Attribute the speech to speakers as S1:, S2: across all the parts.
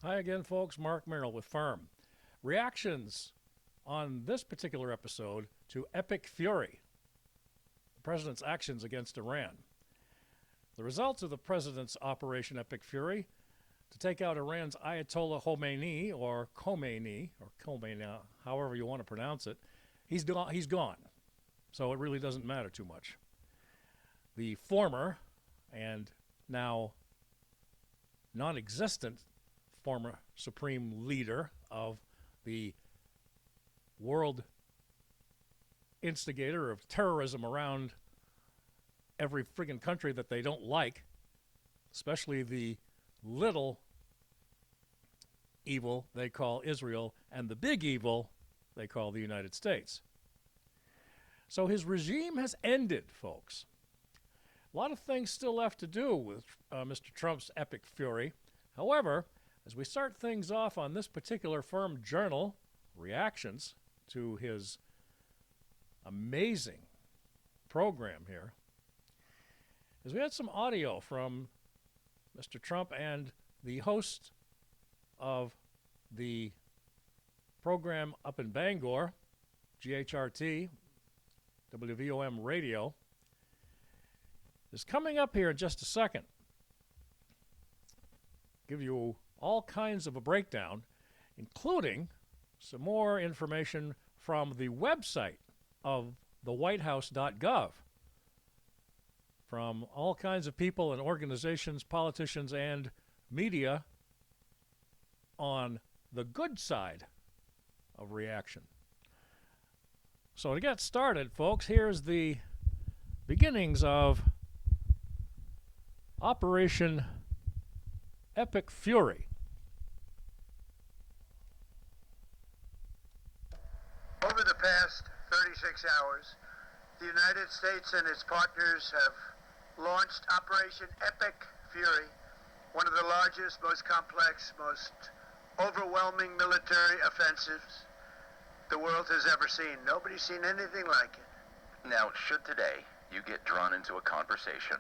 S1: Hi again, folks. Mark Merrill with Firm. Reactions on this particular episode to Epic Fury, the president's actions against Iran. The results of the president's Operation Epic Fury to take out Iran's Ayatollah Khomeini, or Khomeini, however you want to pronounce it, he's gone. So it really doesn't matter too much. The former and now non existent former supreme leader of the world instigator of terrorism around every friggin' country that they don't like, especially the little evil they call Israel and the big evil they call the United States. So his regime has ended, folks. A lot of things still left to do with Mr. Trump's epic fury. However, as we start things off on this particular Firm Journal, reactions to his amazing program here, is we had some audio from Mr. Trump and the host of the program up in Bangor, GHRT, WVOM Radio, is coming up here in just a second. Give you all kinds of a breakdown, including some more information from the website of the whitehouse.gov from all kinds of people and organizations, politicians, and media on the good side of reaction. So to get started, folks, here's the beginnings of Operation Epic Fury.
S2: Over the past 36 hours, the United States and its partners have launched Operation Epic Fury, one of the largest, most complex, most overwhelming military offensives the world has ever seen. Nobody's seen anything like it.
S3: Now, should today you get drawn into a conversation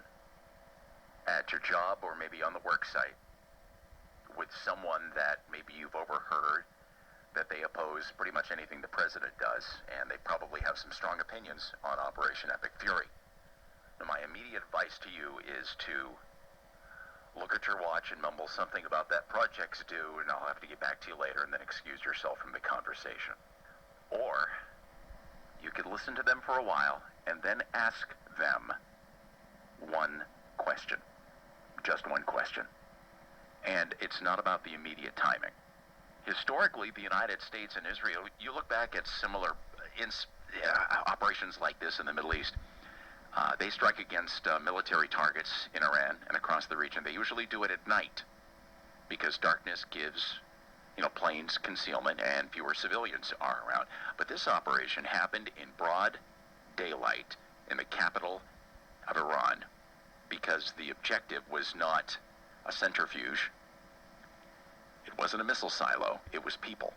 S3: at your job or maybe on the work site with someone that maybe you've overheard that they oppose pretty much anything the president does, and they probably have some strong opinions on Operation Epic Fury. Now, my immediate advice to you is to look at your watch and mumble something about that project's due, and I'll have to get back to you later, and then excuse yourself from the conversation. Or you could listen to them for a while and then ask them one question. Just one question. And it's not about the immediate timing. Historically, the United States and Israel, you look back at similar operations like this in the Middle East, they strike against military targets in Iran and across the region. They usually do it at night because darkness gives, planes concealment and fewer civilians are around. But this operation happened in broad daylight in the capital of Iran because the objective was not a centrifuge. It wasn't a missile silo. It was people.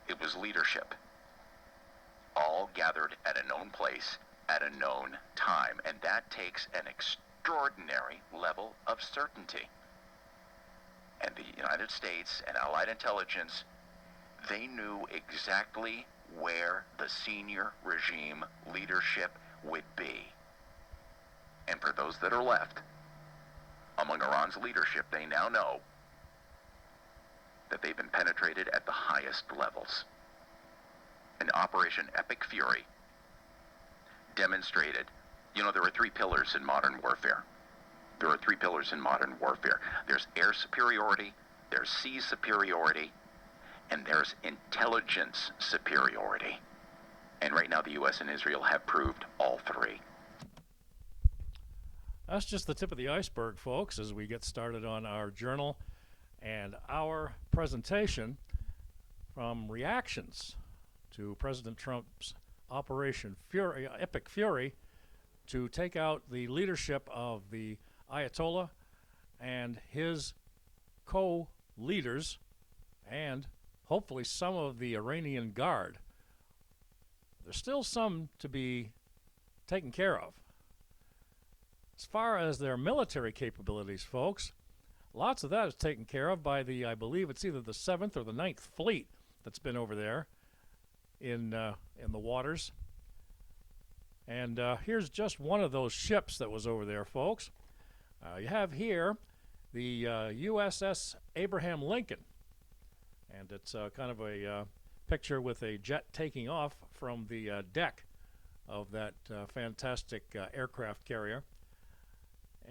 S3: It was leadership. All gathered at a known place at a known time. And that takes an extraordinary level of certainty. And the United States and Allied intelligence, they knew exactly where the senior regime leadership would be. And for those that are left, among Iran's leadership, they now know that they've been penetrated at the highest levels. And Operation Epic Fury demonstrated, there are three pillars in modern warfare. There are three pillars in modern warfare. There's air superiority, there's sea superiority, and there's intelligence superiority. And right now the U.S. and Israel have proved all three.
S1: That's just the tip of the iceberg, folks, as we get started on our journal and our presentation from reactions to President Trump's Operation Fury, Epic Fury, to take out the leadership of the Ayatollah and his co-leaders and hopefully some of the Iranian Guard. There's still some to be taken care of. As far as their military capabilities, folks, Lots of that is taken care of by I believe it's either the 7th or the 9th Fleet that's been over there in the waters. And here's just one of those ships that was over there, folks. You have here the USS Abraham Lincoln. And it's kind of a picture with a jet taking off from the deck of that fantastic aircraft carrier.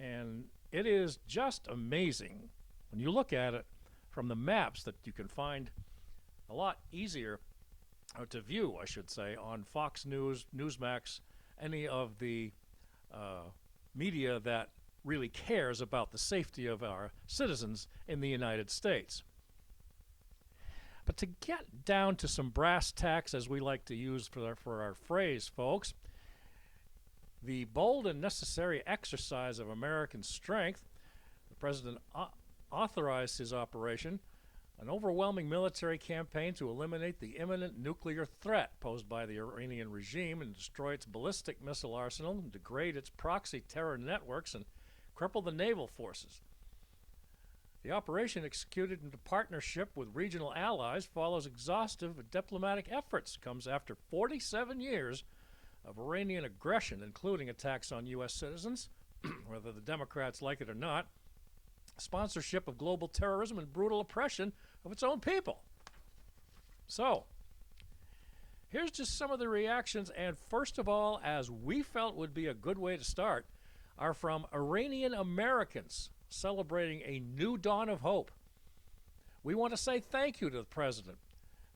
S1: And it is just amazing when you look at it from the maps that you can find a lot easier to view, I should say, on Fox News, Newsmax, any of the media that really cares about the safety of our citizens in the United States. But to get down to some brass tacks, as we like to use for our phrase, folks, the bold and necessary exercise of American strength, the President authorized his operation, an overwhelming military campaign to eliminate the imminent nuclear threat posed by the Iranian regime and destroy its ballistic missile arsenal, and degrade its proxy terror networks, and cripple the naval forces. The operation, executed in partnership with regional allies, follows exhaustive diplomatic efforts, comes after 47 years of Iranian aggression, including attacks on U.S. citizens, whether the Democrats like it or not, sponsorship of global terrorism, and brutal oppression of its own people. So, here's just some of the reactions, and first of all, as we felt would be a good way to start, are from Iranian Americans celebrating a new dawn of hope. We want to say thank you to the President.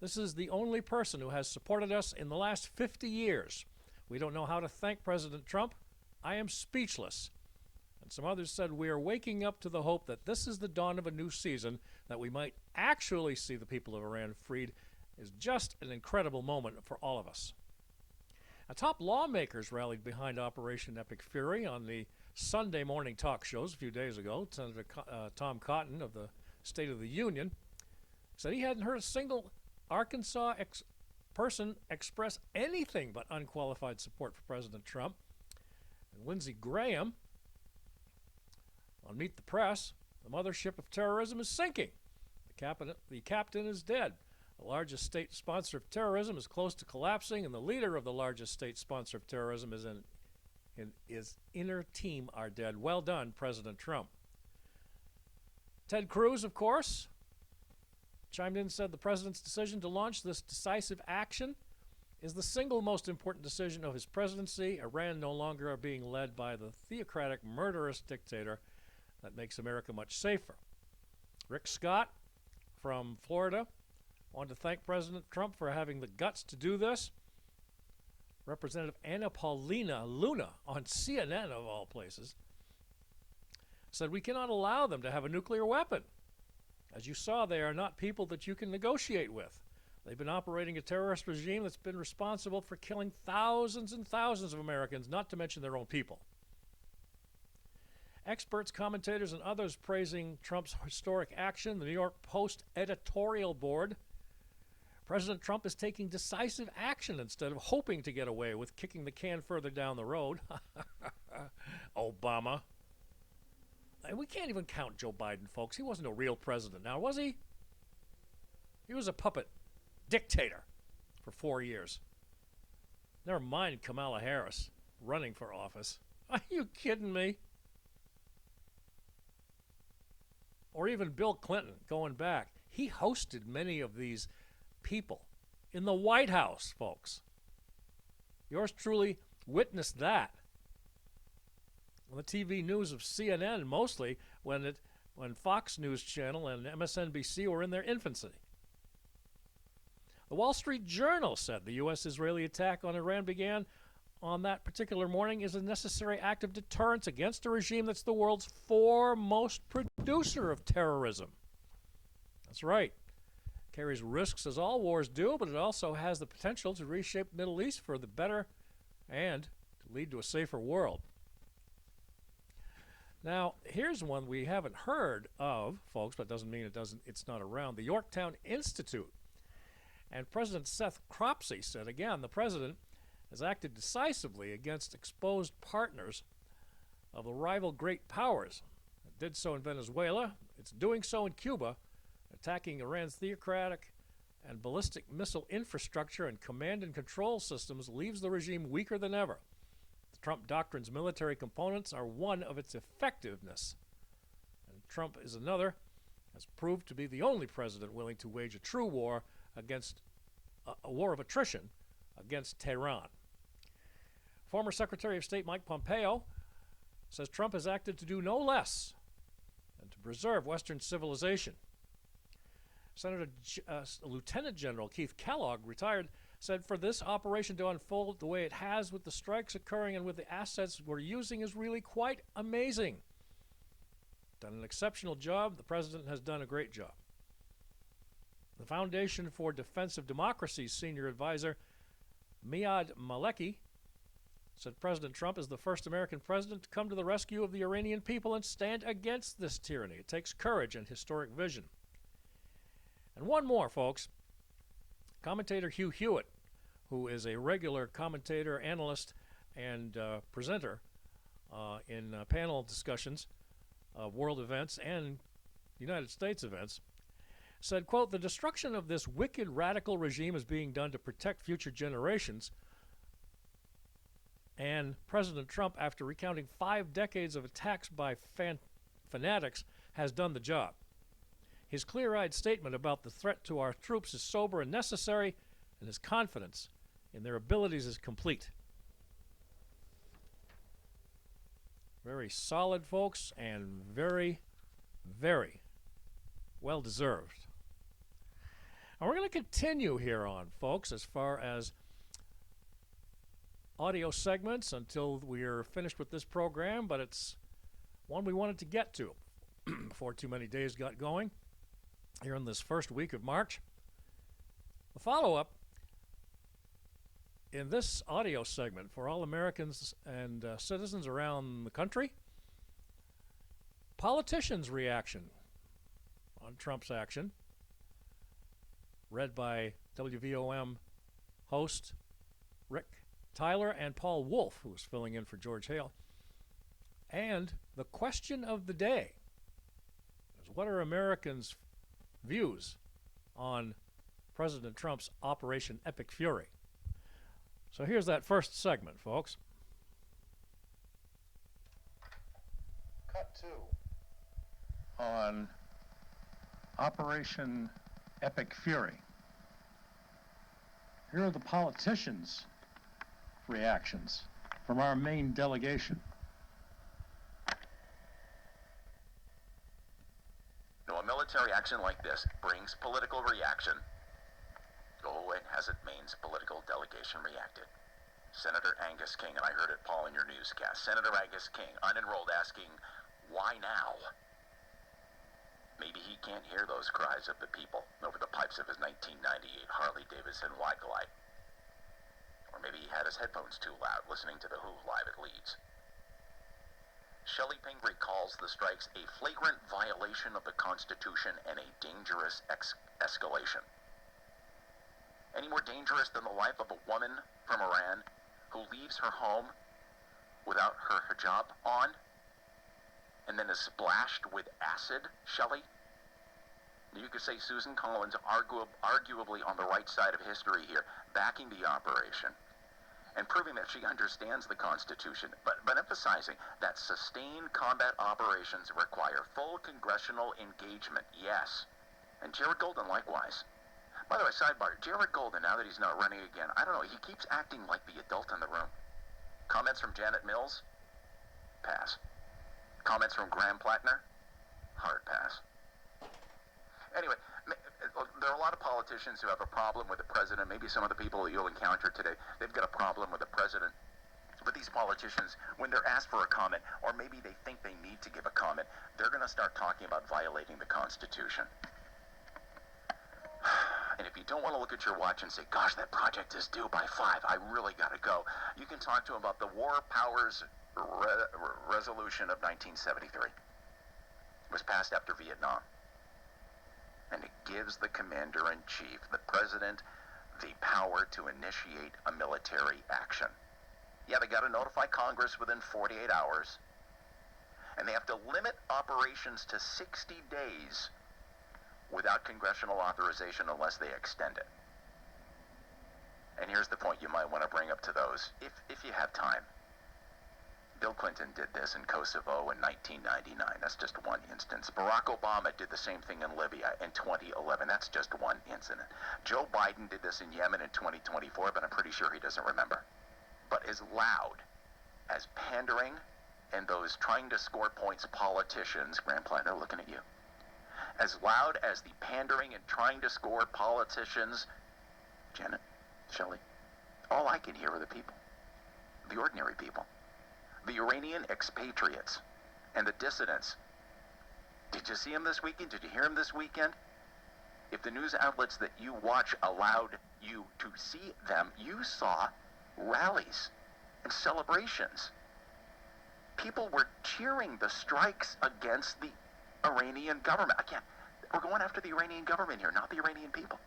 S1: This is the only person who has supported us in the last 50 years. We don't know how to thank President Trump. I am speechless. And some others said we are waking up to the hope that this is the dawn of a new season, that we might actually see the people of Iran freed, is just an incredible moment for all of us. Now, top lawmakers rallied behind Operation Epic Fury on the Sunday morning talk shows a few days ago. Senator Tom Cotton of the State of the Union said he hadn't heard a single Arkansas person express anything but unqualified support for President Trump. And Lindsey Graham on Meet the Press, the mothership of terrorism is sinking. The captain is dead. The largest state sponsor of terrorism is close to collapsing, and the leader of the largest state sponsor of terrorism is his inner team are dead. Well done, President Trump. Ted Cruz, of course, chimed in and said the president's decision to launch this decisive action is the single most important decision of his presidency. Iran no longer are being led by the theocratic, murderous dictator that makes America much safer. Rick Scott from Florida wanted to thank President Trump for having the guts to do this. Representative Anna Paulina Luna on CNN, of all places, said we cannot allow them to have a nuclear weapon. As you saw, they are not people that you can negotiate with. They've been operating a terrorist regime that's been responsible for killing thousands and thousands of Americans, not to mention their own people. Experts, commentators, and others praising Trump's historic action. The New York Post editorial board. President Trump is taking decisive action instead of hoping to get away with kicking the can further down the road. Obama. And we can't even count Joe Biden, folks. He wasn't a real president now, was he? He was a puppet dictator for 4 years. Never mind Kamala Harris running for office. Are you kidding me? Or even Bill Clinton going back. He hosted many of these people in the White House, folks. Yours truly witnessed that on the TV news of CNN, mostly when Fox News Channel and MSNBC were in their infancy. The Wall Street Journal said the U.S.-Israeli attack on Iran began on that particular morning is a necessary act of deterrence against a regime that's the world's foremost producer of terrorism. That's right. Carries risks as all wars do, but it also has the potential to reshape the Middle East for the better and to lead to a safer world. Now, here's one we haven't heard of, folks, but doesn't mean it's not around. The Yorktown Institute. And President Seth Cropsey said, again, the president has acted decisively against exposed partners of the rival great powers. It did so in Venezuela, It's doing so in Cuba, attacking Iran's theocratic and ballistic missile infrastructure and command and control systems leaves the regime weaker than ever. The Trump doctrine's military components are one of its effectiveness, and Trump is another, has proved to be the only president willing to wage a true war against a war of attrition against Tehran. Former Secretary of State Mike Pompeo says Trump has acted to do no less than to preserve Western civilization. Lieutenant General Keith Kellogg, retired, said for this operation to unfold the way it has, with the strikes occurring and with the assets we're using, is really quite amazing. Done an exceptional job. The president has done a great job. The Foundation for Defense of Democracy's senior advisor, Miad Maleki, said President Trump is the first American president to come to the rescue of the Iranian people and stand against this tyranny. It takes courage and historic vision. And one more, folks. Commentator Hugh Hewitt, who is a regular commentator, analyst, and presenter in panel discussions of world events and United States events, said, quote, "The destruction of this wicked radical regime is being done to protect future generations, and President Trump, after recounting 5 decades of attacks by fanatics, has done the job. His clear-eyed statement about the threat to our troops is sober and necessary, and his confidence in their abilities is complete." Very solid, folks, and very, very well-deserved. And we're going to continue here on, folks, as far as audio segments until we're finished with this program, but it's one we wanted to get to before too many days got going here in this first week of March. The follow-up in this audio segment for all Americans and citizens around the country, politicians' reaction on Trump's action, read by WVOM host Rick Tyler and Paul Wolf, who was filling in for George Hale. And the question of the day is, what are Americans' views on President Trump's Operation Epic Fury? So here's that first segment, folks.
S4: Cut 2 on Operation Epic Fury. Here are the politicians' reactions from our main delegation.
S3: No, a military action like this brings political reaction. Oh, it hasn't. Maine's political delegation reacted. Senator Angus King, and I heard it, Paul, in your newscast. Senator Angus King, unenrolled, asking, why now? Maybe he can't hear those cries of the people over the pipes of his 1998 Harley-Davidson Wide Glide. Or maybe he had his headphones too loud, listening to The Who live at Leeds. Shelley Pingree calls the strikes a flagrant violation of the Constitution and a dangerous escalation. Any more dangerous than the life of a woman from Iran who leaves her home without her hijab on and then is splashed with acid, Shelley? You could say Susan Collins arguably on the right side of history here, backing the operation and proving that she understands the Constitution, but emphasizing that sustained combat operations require full congressional engagement, yes. And Jared Golden likewise. By the way, sidebar, Jared Golden, now that he's not running again, I don't know, he keeps acting like the adult in the room. Comments from Janet Mills? Pass. Comments from Graham Plattner? Hard pass. Anyway, there are a lot of politicians who have a problem with the president. Maybe some of the people that you'll encounter today, they've got a problem with the president. But these politicians, when they're asked for a comment, or maybe they think they need to give a comment, they're going to start talking about violating the Constitution. And if you don't want to look at your watch and say, gosh, that project is due by 5, I really got to go, you can talk to them about the War Powers Resolution of 1973. It was passed after Vietnam. And it gives the commander-in-chief, the president, the power to initiate a military action. Yeah, they got to notify Congress within 48 hours. And they have to limit operations to 60 days without congressional authorization unless they extend it. And here's the point you might want to bring up to those, if you have time. Bill Clinton did this in Kosovo in 1999. That's just one instance. Barack Obama did the same thing in Libya in 2011. That's just one incident. Joe Biden did this in Yemen in 2024, but I'm pretty sure he doesn't remember. But as loud as pandering and those trying to score points politicians, Graham Platter, looking at you, as loud as the pandering and trying to score politicians, Janet, Shelley, all I can hear are the people, the ordinary people, the Iranian expatriates and the dissidents. Did you see them this weekend? Did you hear them this weekend? If the news outlets that you watch allowed you to see them, you saw rallies and celebrations. People were cheering the strikes against the Iranian government. Again, we're going after the Iranian government here, not the Iranian people.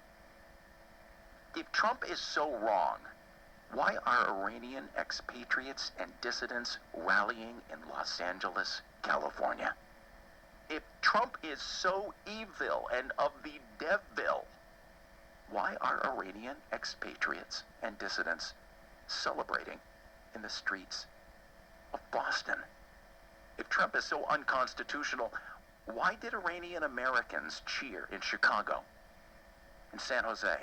S3: If Trump is so wrong, why are Iranian expatriates and dissidents rallying in Los Angeles, California? If Trump is so evil and of the devil, why are Iranian expatriates and dissidents celebrating in the streets of Boston? If Trump is so unconstitutional, why did Iranian Americans cheer in Chicago, in San Jose,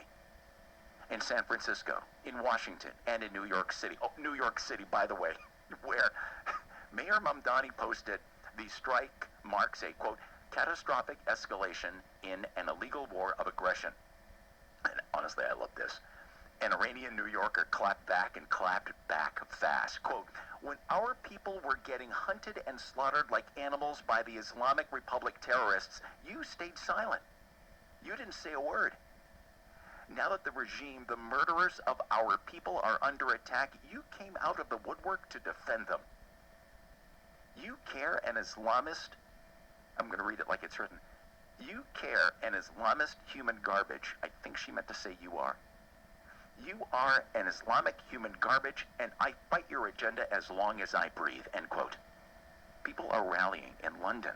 S3: in San Francisco, in Washington, and in New York City? Oh, New York City, by the way, where Mayor Mamdani posted, the strike marks a, quote, catastrophic escalation in an illegal war of aggression. And honestly, I love this. An Iranian New Yorker clapped back and clapped back fast. Quote, when our people were getting hunted and slaughtered like animals by the Islamic Republic terrorists, you stayed silent. You didn't say a word. Now that the regime, the murderers of our people, are under attack, you came out of the woodwork to defend them. You care an Islamist, I'm going to read it like it's written, you care an Islamist human garbage. I think she meant to say you are. You are an Islamic human garbage, and I fight your agenda as long as I breathe, end quote. People are rallying in London.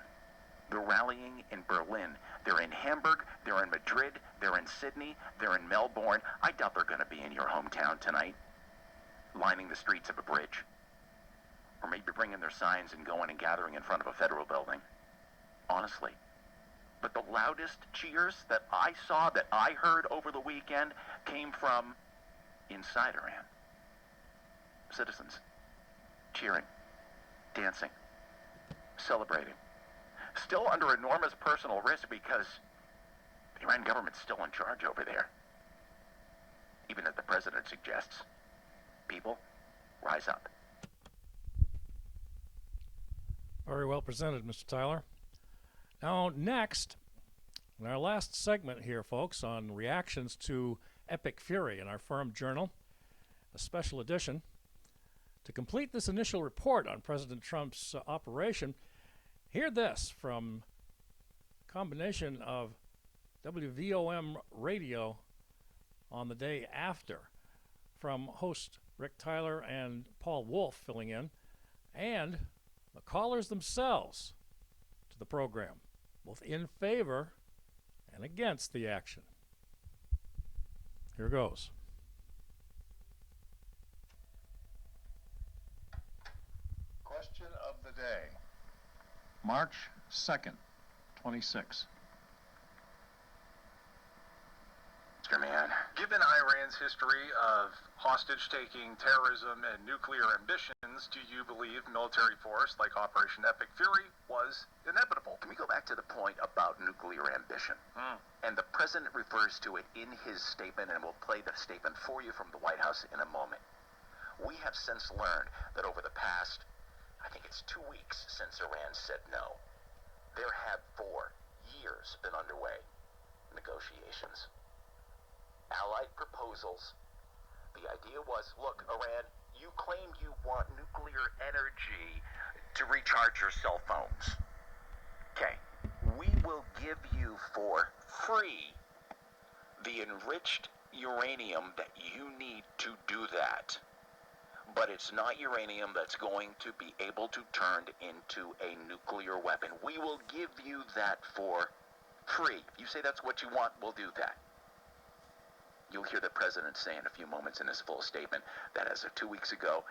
S3: They're rallying in Berlin. They're in Hamburg. They're in Madrid. They're in Sydney. They're in Melbourne. I doubt they're going to be in your hometown tonight, lining the streets of a bridge. Or maybe bringing their signs and going and gathering in front of a federal building. Honestly. But the loudest cheers that I saw, that I heard over the weekend, came from inside Iran. Citizens cheering, dancing, celebrating. Still under enormous personal risk because the Iran government's still in charge over there. Even as the president suggests, people, rise up.
S1: Very well presented, Mr. Tyler. Now, next, in our last segment here, folks, on reactions to Epic Fury in our Firm Journal, a special edition. To complete this initial report on President Trump's operation, hear this from a combination of WVOM radio on the day after, from host Rick Tyler and Paul Wolf filling in, and the callers themselves to the program, both in favor and against the action. Here goes.
S4: Question of the day. March 2nd, 26.
S3: Mr. Mann.
S5: Given Iran's history of hostage-taking, terrorism, and nuclear ambitions, do you believe military force like Operation Epic Fury was inevitable?
S3: Can we go back to the point about nuclear ambition? And the president refers to it in his statement, and we'll play the statement for you from the White House in a moment. We have since learned that over the past, I think it's 2 weeks since Iran said no, there have for years been underway negotiations. Allied proposals. The idea was, look, Iran, you claim you want nuclear energy to recharge your cell phones. Okay, we will give you for free the enriched uranium that you need to do that. but it's not uranium that's going to be able to turn into a nuclear weapon. We will give you that for free. You say that's what you want, we'll do that. You'll hear the president say in a few moments in his full statement that as of 2 weeks ago,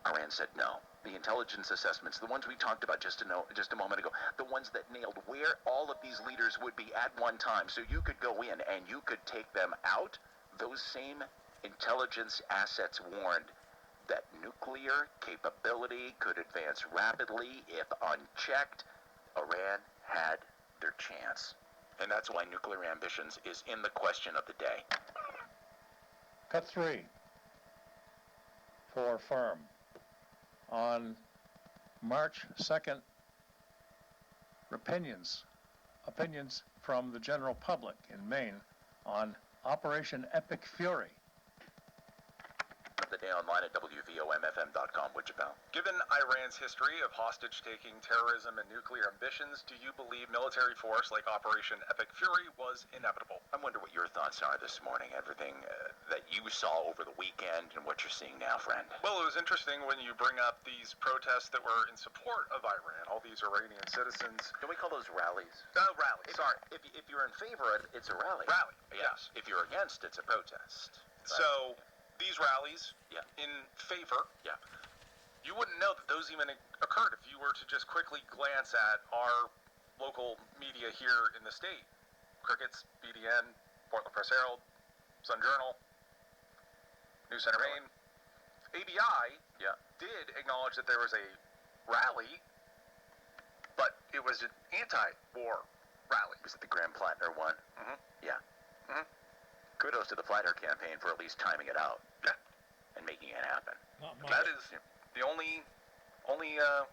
S3: Iran said no. The intelligence assessments, the ones we talked about just a moment ago, the ones that nailed where all of these leaders would be at one time so you could go in and you could take them out, those same intelligence assets warned that nuclear capability could advance rapidly if unchecked. Iran had their chance. And that's why nuclear ambitions is in the question of the day.
S4: Cut 3 for firm. On March 2nd, opinions from the general public in Maine on Operation Epic Fury.
S3: The day online at WVOMFM.com, Wichita.
S5: Given Iran's history of hostage-taking, terrorism, and nuclear ambitions, do you believe military force like Operation Epic Fury was inevitable?
S3: I wonder what your thoughts are this morning, everything that you saw over the weekend and what you're seeing now, friend.
S5: Well, it was interesting when you bring up these protests that were in support of Iran, all these Iranian citizens.
S3: Can we call those rallies?
S5: Rallies, sorry.
S3: If you're in favor, it's a rally.
S5: Rally,
S3: Yeah.
S5: yes.
S3: If you're against, it's a protest.
S5: So, these rallies,
S3: Yeah.
S5: in favor,
S3: Yeah.
S5: you wouldn't know that those even occurred if you were to just quickly glance at our local media here in the state. Crickets, BDN, Portland Press Herald, Sun Journal, News Center Maine. ABI
S3: Yeah.
S5: did acknowledge that there was a rally, but it was an anti-war rally.
S3: Was it the Graham Plattner one?
S5: Mhm.
S3: Yeah.
S5: Mhm.
S3: Kudos to the Plattner campaign for at least timing it out.
S5: Yeah.
S3: And making it happen.
S1: Not much.
S5: That is the only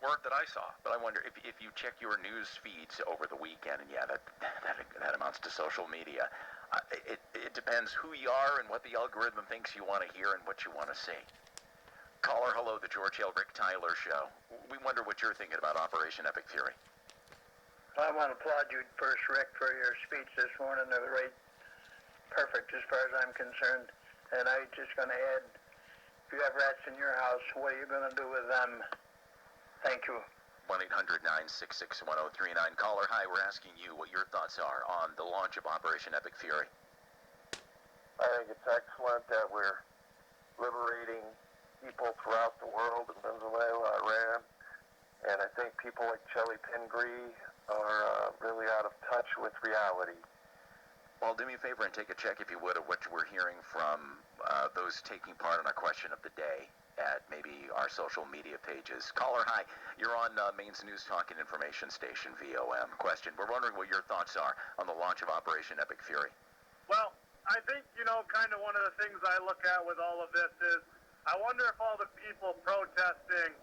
S5: word that I saw.
S3: But I wonder if you check your news feeds over the weekend, and yeah, that amounts to social media. It depends who you are and what the algorithm thinks you want to hear and what you want to see. Caller, hello, the George Hill Rick Tyler Show. We wonder what you're thinking about Operation Epic Fury.
S2: I want to applaud you first, Rick, for your speech this morning. It was right perfect as far as I'm concerned. And I'm just going to add, if you have rats in your house, what are you going to do with them? Thank you.
S3: 1-800-966-1039. Caller, hi, we're asking you what your thoughts are on the launch of Operation Epic Fury.
S6: I think it's excellent that we're liberating people throughout the world in Venezuela, Iran, and I think people like Shelley Pingree are really out of touch with reality.
S3: Well, do me a favor and take a check, if you would, of what we're hearing from those taking part in our question of the day at maybe our social media pages. Caller, hi. You're on Maine's News Talk and Information Station, VOM. Question. We're wondering what your thoughts are on the launch of Operation Epic Fury.
S7: Well, I think, kind of one of the things I look at with all of this is, I wonder if all the people protesting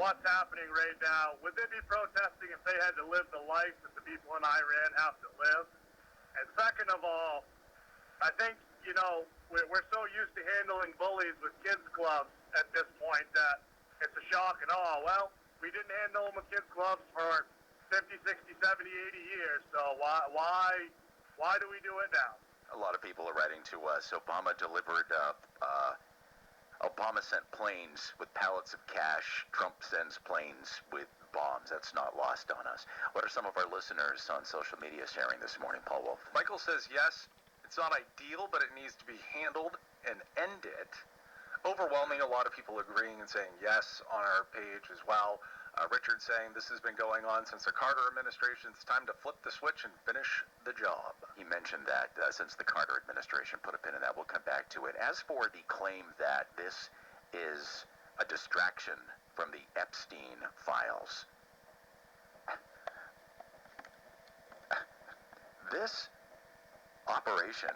S7: what's happening right now, would they be protesting if they had to live the life that the people in Iran have to live? And second of all, I think, we're so used to handling bullies with kids' clubs at this point that it's a shock and awe. Well, we didn't handle them with kids' clubs for 50, 60, 70, 80 years, so why do we do it now?
S3: A lot of people are writing to us. Obama sent planes with pallets of cash. Trump sends planes with bombs. That's not lost on us. What are some of our listeners on social media sharing this morning, Paul Wolf?
S5: Michael says, yes, it's not ideal, but it needs to be handled and ended. Overwhelming, a lot of people agreeing and saying yes on our page as well. Richard saying this has been going on since the Carter administration. It's time to flip the switch and finish the job.
S3: He mentioned that since the Carter administration put a pin in that. We'll come back to it. As for the claim that this is a distraction from the Epstein files, this operation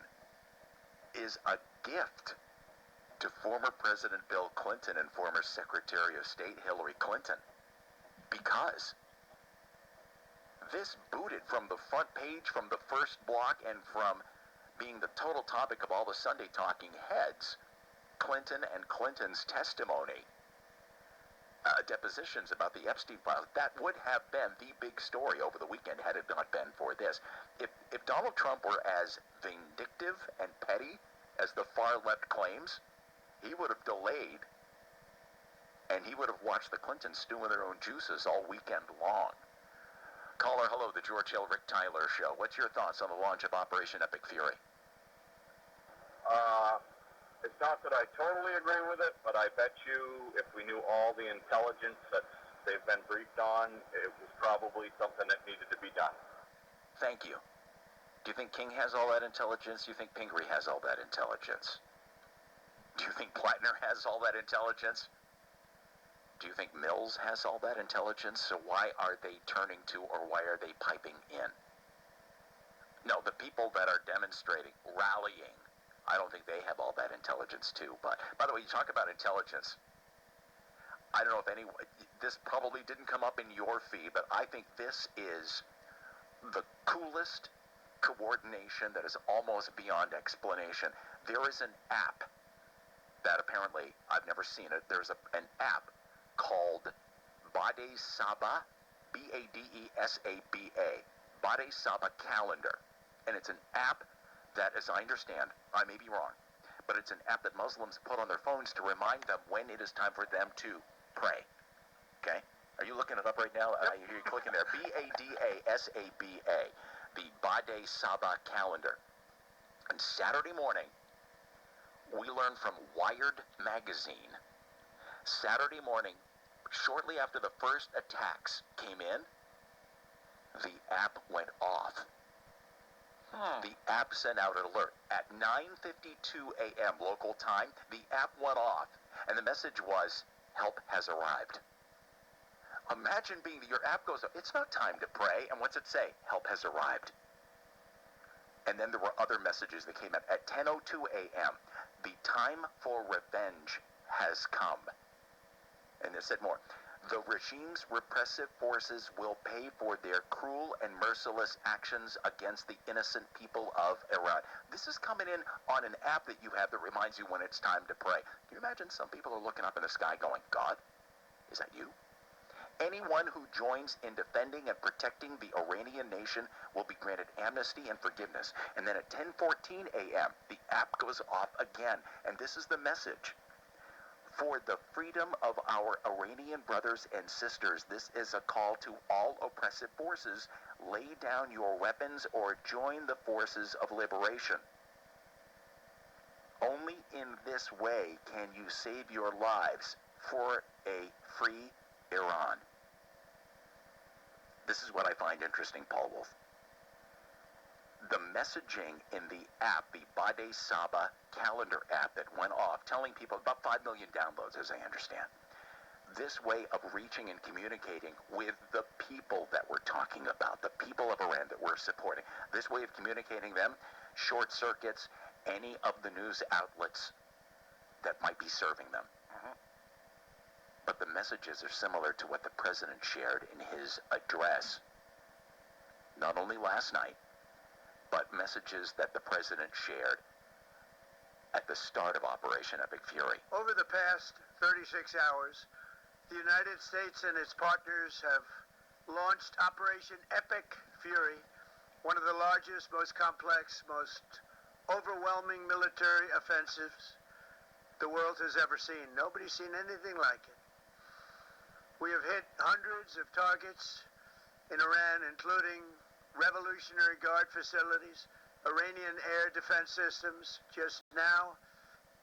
S3: is a gift to former President Bill Clinton and former Secretary of State Hillary Clinton, because this booted from the front page, from the first block, and from being the total topic of all the Sunday talking heads, Clinton and Clinton's testimony, depositions about the Epstein files. That would have been the big story over the weekend had it not been for this. If Donald Trump were as vindictive and petty as the far left claims, he would have delayed and he would have watched the Clintons stew in their own juices all weekend long. Caller, hello, the George Hill, Rick Tyler Show. What's your thoughts on the launch of Operation Epic Fury?
S6: It's not that I totally agree with it, but I bet you if we knew all the intelligence that they've been briefed on, it was probably something that needed to be done.
S3: Thank you. Do you think King has all that intelligence? Do you think Pingree has all that intelligence? Do you think Plattner has all that intelligence? Do you think Mills has all that intelligence? So why are they turning to, or why are they piping in? No, the people that are demonstrating, rallying, I don't think they have all that intelligence too. But by the way, you talk about intelligence. I don't know if anyone, this probably didn't come up in your feed, but I think this is the coolest coordination that is almost beyond explanation. There is an app that apparently, I've never seen it, there's an app called Bade Saba, Badesaba, Bade Saba Calendar. And it's an app that, as I understand, I may be wrong, but it's an app that Muslims put on their phones to remind them when it is time for them to pray. Okay? Are you looking it up right now? I hear you clicking there. Badasaba, the Bade Saba Calendar. And Saturday morning, we learned from Wired magazine. Saturday morning, shortly after the first attacks came in, the app went off. The app sent out an alert. At 9:52 a.m. local time, the app went off, and the message was, help has arrived. Imagine being that your app goes up, it's not time to pray, and what's it say? Help has arrived. And then there were other messages that came out. At 10:02 a.m., the time for revenge has come. And it said more. The regime's repressive forces will pay for their cruel and merciless actions against the innocent people of Iran. This is coming in on an app that you have that reminds you when it's time to pray. Can you imagine some people are looking up in the sky going, God, is that you? Anyone who joins in defending and protecting the Iranian nation will be granted amnesty and forgiveness. And then at 10:14 a.m., the app goes off again. And this is the message. For the freedom of our Iranian brothers and sisters, this is a call to all oppressive forces. Lay down your weapons or join the forces of liberation. Only in this way can you save your lives for a free Iran. This is what I find interesting, Paul Wolf. The messaging in the app, the Bade Saba calendar app that went off, telling people, about 5 million downloads as I understand, this way of reaching and communicating with the people that we're talking about, the people of Iran that we're supporting, this way of communicating them short circuits any of the news outlets that might be serving them. But the messages are similar to what the president shared in his address, not only last night, but messages that the president shared at the start of Operation Epic Fury.
S2: Over the past 36 hours, the United States and its partners have launched Operation Epic Fury, one of the largest, most complex, most overwhelming military offensives the world has ever seen. Nobody's seen anything like it. We have hit hundreds of targets in Iran, including Revolutionary Guard facilities, Iranian air defense systems. Just now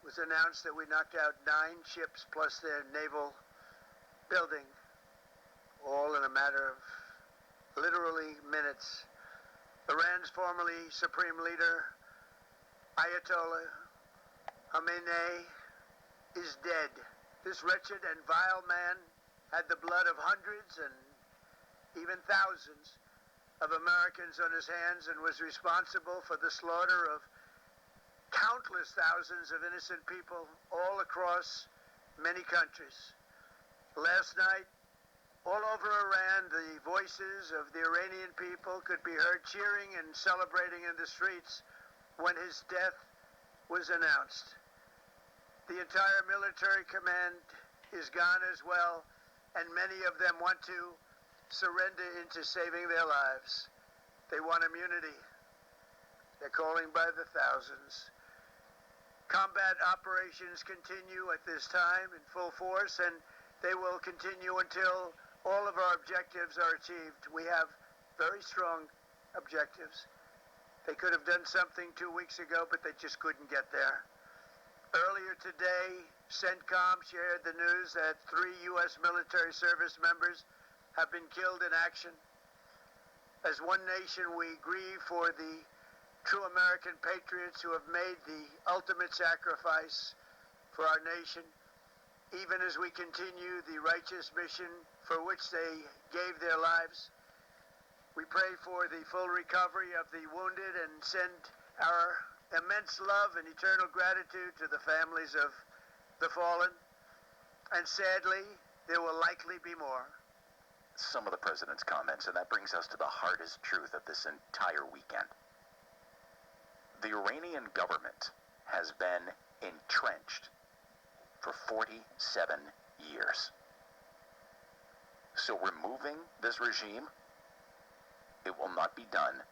S2: it was announced that we knocked out 9 ships plus their naval building, all in a matter of literally minutes. Iran's formerly supreme leader, Ayatollah Khamenei, is dead. This wretched and vile man had the blood of hundreds and even thousands of Americans on his hands and was responsible for the slaughter of countless thousands of innocent people all across many countries. Last night, all over Iran, the voices of the Iranian people could be heard cheering and celebrating in the streets when his death was announced. The entire military command is gone as well, and many of them want to surrender into saving their lives. They want immunity. They're calling by the thousands. Combat operations continue at this time in full force, and They will continue until all of our objectives are achieved. We have very strong objectives. They could have done something 2 weeks ago, but they just couldn't get there. Earlier today, CENTCOM shared the news that 3 U.S. military service members have been killed in action. As one nation, we grieve for the true American patriots who have made the ultimate sacrifice for our nation, even as we continue the righteous mission for which they gave their lives. We pray for the full recovery of the wounded and send our immense love and eternal gratitude to the families of the fallen. And sadly, there will likely be more.
S3: Some of the president's comments, and that brings us to the hardest truth of this entire weekend. The Iranian government has been entrenched for 47 years. So removing this regime, it will not be done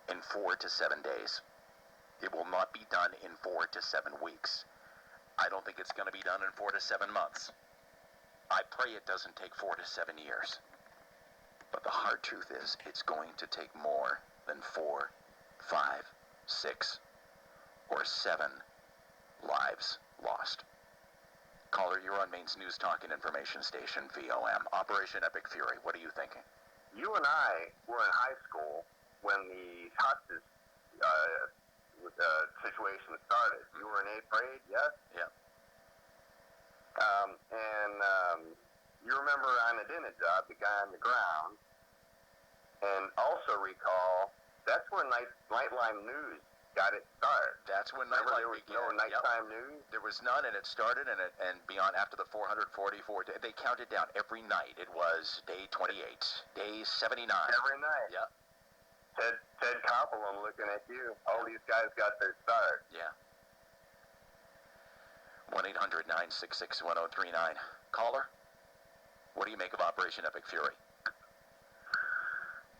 S3: in 4 to 7 days. It will not be done in 4 to 7 weeks. I don't think it's going to be done in 4 to 7 months. I pray it doesn't take 4 to 7 years. But the hard truth is, it's going to take more than 4, 5, 6, or 7 lives lost. Caller, you're on Maine's News Talk and Information Station, VOM. Operation Epic Fury, what are you thinking?
S6: You and I were in high school when the hostage situation started. You were in 8th grade, yes?
S3: Yeah.
S6: You remember on the dinner job, the guy on the ground, and also recall that's where Nightline News got its start.
S3: That's when
S6: Remember,
S3: Nightline
S6: there was
S3: began.
S6: no nighttime news?
S3: There was none, and it started, and beyond after the 444, they counted down every night. It was day 28, day 79.
S6: Every night.
S3: Yeah.
S6: Ted Koppel, I'm looking at you. All these guys got their start.
S3: Yeah. 1-800-966-1039. Caller, what do you make of Operation Epic Fury?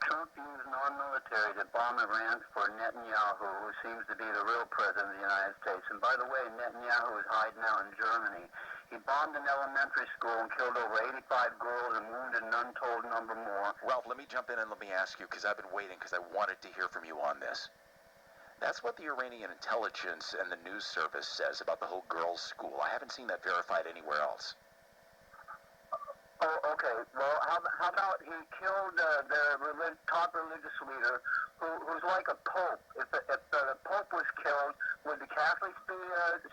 S8: Trump used non-military to bomb Iran for Netanyahu, who seems to be the real president of the United States. And by the way, Netanyahu is hiding out in Germany. He bombed an elementary school and killed over 85 girls and wounded an untold number more.
S3: Ralph, let me jump in and let me ask you, because I've been waiting, because I wanted to hear from you on this. That's what the Iranian intelligence and the news service says about the whole girls' school. I haven't seen that verified anywhere else.
S8: Oh, okay. Well, how about he killed the top religious leader who's like a pope? If the pope was killed, would the Catholics be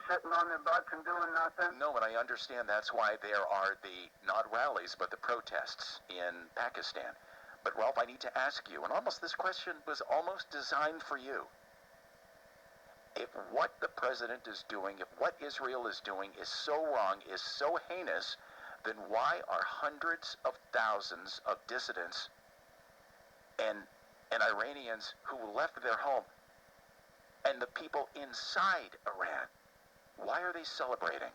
S8: sitting on their butts and doing nothing?
S3: No, and I understand that's why there are the, not rallies, but the protests in Pakistan. But Ralph, I need to ask you, and almost this question was almost designed for you. If what the president is doing, if what Israel is doing is so wrong, is so heinous, then why are hundreds of thousands of dissidents and Iranians who left their home and the people inside Iran, why are they celebrating?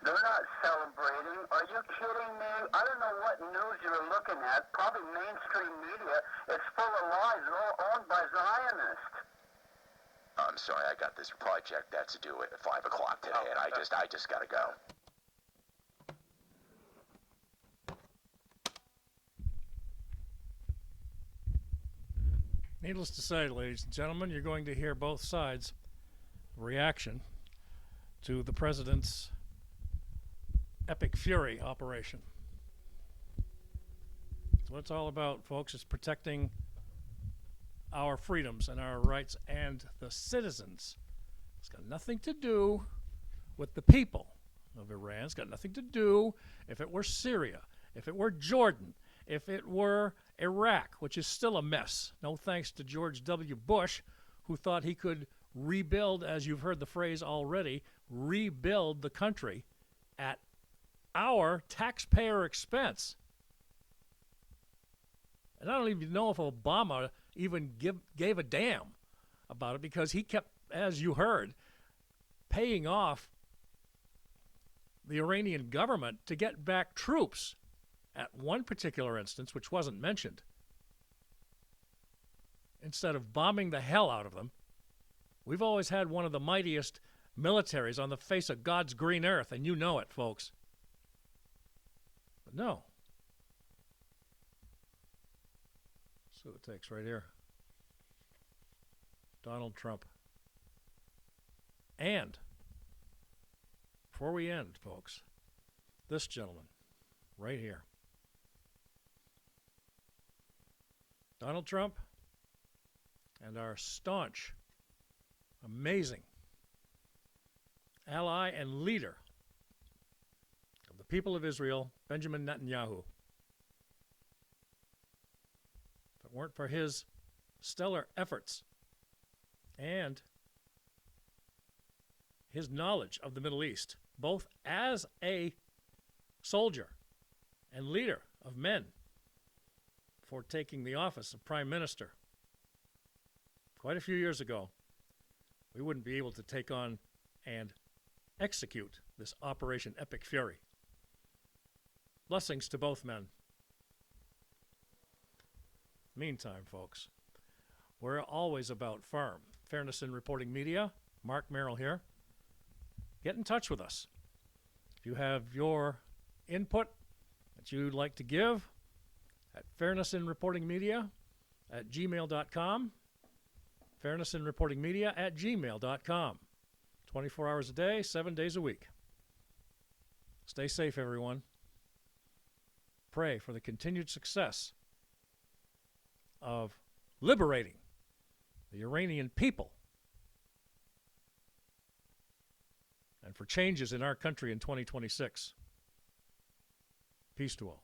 S8: They're not celebrating. Are you kidding me? I don't know what news you're looking at. Probably mainstream media. It's full of lies. They're all owned by Zionists.
S3: I'm sorry, I got this project that's due at 5 o'clock today, and I just got to go.
S1: Needless to say, ladies and gentlemen, you're going to hear both sides' reaction to the president's Epic Fury operation. That's what it's all about, folks. It's protecting our freedoms and our rights and the citizens. It's got nothing to do with the people of Iran. It's got nothing to do if it were Syria, if it were Jordan, if it were Iraq, which is still a mess. No thanks to George W. Bush, who thought he could rebuild, as you've heard the phrase already, rebuild the country at our taxpayer expense. And I don't even know if Obama even gave a damn about it, because he kept, as you heard, paying off the Iranian government to get back troops at one particular instance, which wasn't mentioned. Instead of bombing the hell out of them, we've always had one of the mightiest militaries on the face of God's green earth, and you know it, folks. But no. Let's see what it takes right here. Donald Trump. And, before we end, folks, this gentleman right here. Donald Trump and our staunch, amazing ally and leader of the people of Israel, Benjamin Netanyahu. If it weren't for his stellar efforts and his knowledge of the Middle East, both as a soldier and leader of men before taking the office of Prime Minister quite a few years ago, we wouldn't be able to take on and execute this Operation Epic Fury. Blessings to both men. Meantime, folks, we're always about firm. Fairness in Reporting Media, Mark Merrill here. Get in touch with us. If you have your input that you'd like to give, at fairnessinreportingmedia@gmail.com, fairnessinreportingmedia@gmail.com. 24 hours a day, 7 days a week. Stay safe, everyone. Pray for the continued success of liberating the Iranian people and for changes in our country in 2026. Peace to all.